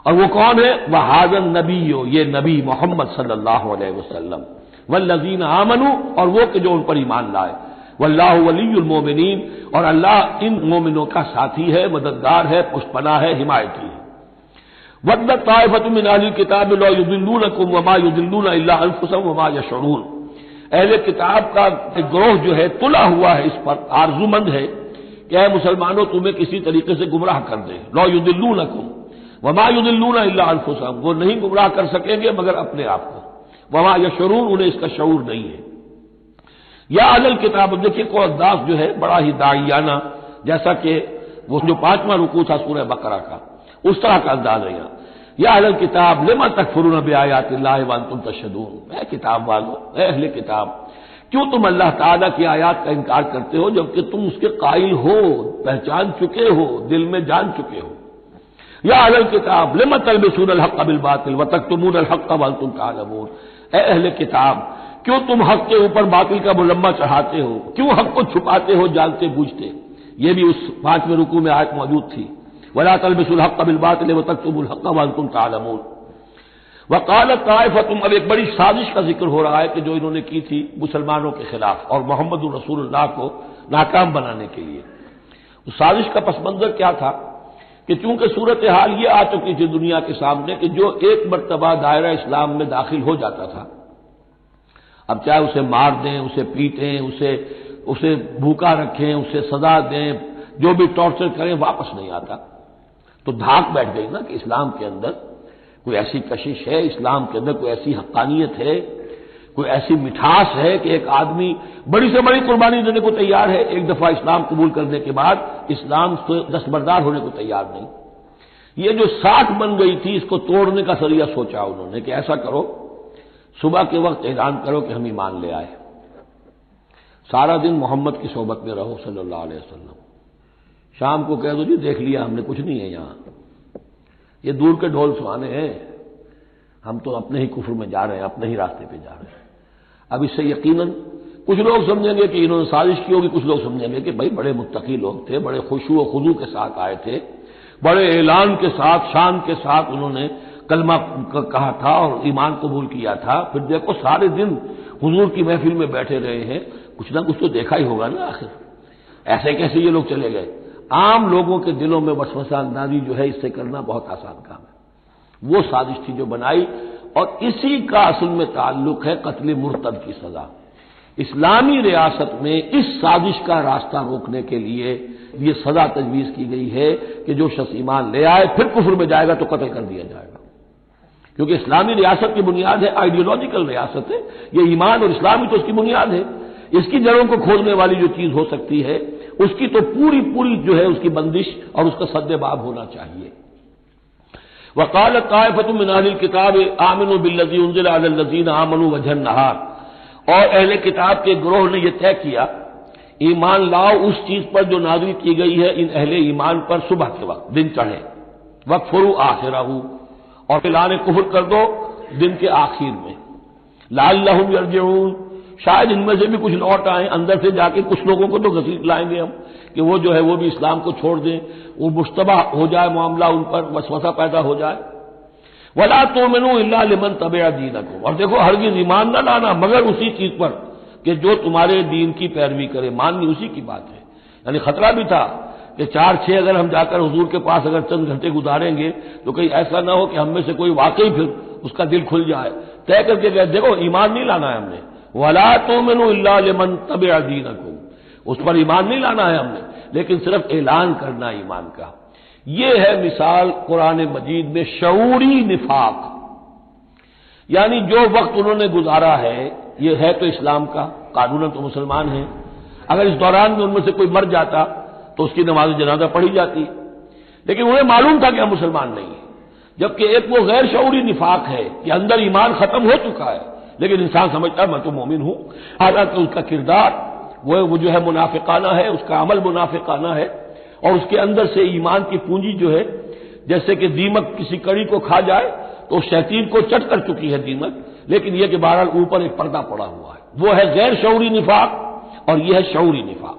اور وہ کون ہے؟ وَهَٰذَا النَّبِيُّ، یہ نبی محمد صلی اللہ علیہ وسلم، وَالَّذِينَ آمَنُوا، اور وہ کہ جو ان پر ایمان لائے، وَاللَّهُ وَلِيُّ الْمُؤْمِنِينَ، اور اللہ ان مومنوں کا ساتھی ہے، مددگار ہے، پشت پناہ ہے، حمایتی ہے۔ وَدَّتْ طَائِفَةٌ مِّنْ أَهْلِ الْكِتَابِ لَوْ يُضِلُّونَكُمْ وَمَا يُضِلُّونَ إِلَّا أَنفُسَهُمْ وَمَا يَشْعُرُونَ، اہل کتاب کا ایک گروہ جو ہے تلا ہوا ہے، اس پر آرزومند ہے کہ اے مسلمانوں تمہیں کسی طریقے سے گمراہ کر دیں۔ لَوْ يُضِلُّونَكُمْ وَمَا يُضِلُّونَ إِلَّا أَنفُسَهُمْ، وہ نہیں گمراہ کر سکیں گے مگر اپنے آپ کو، وَمَا يَشْعُرُونَ، انہیں اس کا شعور نہیں ہے۔ یا اہل الکتاب، دیکھیے کو انداز جو ہے بڑا ہی داعیانہ، جیسا کہ وہ جو 5واں رکوع تھا سورہ بقرہ کا، اس طرح کا انداز ہے یہاں۔ یا اہل الکتاب لما تکفرون بآیات اللہ وانتم تشہدون، اے کتاب والو، اے اہل کتاب، کیوں تم اللہ تعالیٰ کی آیات کا انکار کرتے ہو جبکہ تم اس کے قائل ہو، پہچان چکے ہو، دل میں جان چکے ہو۔ یا اہل الکتاب لما تلبسون الحق بالباطل وتکتمون الحق وانتم تعلمون، اے اہل کتاب کیوں تم حق کے اوپر باطل کا ملمہ چڑھاتے ہو، کیوں حق کو چھپاتے ہو جانتے بوجھتے۔ یہ بھی اس 5ویں رکوع میں آیت موجود تھی، ولا تلبسوا الحق بالباطل وتكتموا الحق وانتم تعلمون۔ وقالت طائفة، اب ایک بڑی سازش کا ذکر ہو رہا ہے کہ جو انہوں نے کی تھی مسلمانوں کے خلاف اور محمد رسول اللہ کو ناکام بنانے کے لیے۔ اس سازش کا پس منظر کیا تھا کہ چونکہ صورتحال یہ آ چکی تھی دنیا کے سامنے کہ جو ایک مرتبہ دائرہ اسلام میں داخل ہو جاتا تھا، اب چاہے اسے مار دیں، اسے پیٹیں، اسے بھوکا رکھیں، اسے سزا دیں، جو بھی ٹارچر کریں، واپس نہیں آتا۔ تو دھاک بیٹھ گئی نا کہ اسلام کے اندر کوئی ایسی کشش ہے، اسلام کے اندر کوئی ایسی حقانیت ہے، کوئی ایسی مٹھاس ہے کہ ایک آدمی بڑی سے بڑی قربانی دینے کو تیار ہے، ایک دفعہ اسلام قبول کرنے کے بعد اسلام سے دستبردار ہونے کو تیار نہیں۔ یہ جو ساکھ بن گئی تھی اس کو توڑنے کا ذریعہ سوچا انہوں نے کہ ایسا کرو، صبح کے وقت اعلان کرو کہ ہم ایمان لے آئے، سارا دن محمد کی صحبت میں رہو صلی اللہ علیہ وسلم، شام کو کہہ دو جی دیکھ لیا ہم نے، کچھ نہیں ہے یہاں، یہ دور کے ڈھول سہانے ہیں، ہم تو اپنے ہی کفر میں جا رہے ہیں، اپنے ہی راستے پہ جا رہے ہیں۔ اب اس سے یقیناً کچھ لوگ سمجھیں گے کہ انہوں نے سازش کی ہوگی، کچھ لوگ سمجھیں گے کہ بھائی بڑے متقی لوگ تھے، بڑے خشوع و خضوع کے ساتھ آئے تھے، بڑے اعلان کے ساتھ، شان کے ساتھ انہوں نے کلمہ کہا تھا اور ایمان قبول کیا تھا، پھر دیکھو سارے دن حضور کی محفل میں بیٹھے رہے ہیں، کچھ نہ کچھ تو دیکھا ہی ہوگا نا آخر، ایسے کیسے یہ لوگ چلے گئے؟ عام لوگوں کے دلوں میں وسوسہ اندازی جو ہے اس سے کرنا بہت آسان کام ہے۔ وہ سازش تھی جو بنائی، اور اسی کا اصل میں تعلق ہے قتل مرتد کی سزا۔ اسلامی ریاست میں اس سازش کا راستہ روکنے کے لیے یہ سزا تجویز کی گئی ہے کہ جو شخص ایمان لے آئے پھر کفر میں جائے گا تو قتل کر دیا جائے گا، کیونکہ اسلامی ریاست کی بنیاد ہے، آئیڈیولوجیکل ریاست ہے یہ، ایمان اور اسلامی تو اس کی بنیاد ہے، اس کی جڑوں کو کھولنے والی جو چیز ہو سکتی ہے اس کی تو پوری جو ہے اس کی بندش اور اس کا سد باب ہونا چاہیے۔ وقالت طائفة من اہل الکتاب آمنوا بالذی انزل علی الذین آمنوا وجہ النہار، اور اہل کتاب کے گروہ نے یہ طے کیا ایمان لاؤ اس چیز پر جو نازل کی گئی ہے ان اہل ایمان پر صبح کے وقت، دن چڑھے، وکفروا آخرہ، اور اعلان کفر کر دو دن کے آخر میں، لعلہم یرجعون، شاید ان میں سے بھی کچھ لوٹ آئیں، اندر سے جا کے کچھ لوگوں کو تو گھسیٹ لائیں گے ہم کہ وہ جو ہے وہ بھی اسلام کو چھوڑ دیں، وہ مشتبہ ہو جائے معاملہ، ان پر وسوسہ پیدا ہو جائے۔ ولا تؤمنوا الا لمن تبع دینکم، اور دیکھو ہرگز ایمان نہ لانا مگر اسی چیز پر کہ جو تمہارے دین کی پیروی کرے، ماننی اسی کی بات ہے۔ یعنی خطرہ بھی تھا کہ 4-6 اگر ہم جا کر حضور کے پاس اگر چند گھنٹے گزاریں گے تو کہیں ایسا نہ ہو کہ ہم میں سے کوئی واقعی پھر اس کا دل کھل جائے، طے کر کے کہ دیکھو ایمان نہیں لانا ہے ہم نے، ولا تؤمنوا الا لمن تبع دینکم، اس پر ایمان نہیں لانا ہے ہم نے، لیکن صرف اعلان کرنا ایمان کا۔ یہ ہے مثال قرآن مجید میں شعوری نفاق، یعنی جو وقت انہوں نے گزارا ہے یہ ہے تو اسلام کا، قانوناً تو مسلمان ہیں، اگر اس دوران میں ان میں سے کوئی مر جاتا تو اس کی نماز جنازہ پڑھی جاتی، لیکن انہیں معلوم تھا کہ ہم مسلمان نہیں ہیں۔ جبکہ ایک وہ غیر شعوری نفاق ہے کہ اندر ایمان ختم ہو چکا ہے لیکن انسان سمجھتا ہے میں تو مومن ہوں، حالانکہ اس کا کردار وہ جو ہے منافقانہ ہے، اس کا عمل منافقانہ ہے، اور اس کے اندر سے ایمان کی پونجی جو ہے جیسے کہ دیمک کسی کڑی کو کھا جائے تو شیطین کو چٹ کر چکی ہے دیمک، لیکن یہ کہ بہرحال اوپر ایک پردہ پڑا ہوا ہے، وہ ہے غیر شعوری نفاق اور یہ ہے شعوری نفاق۔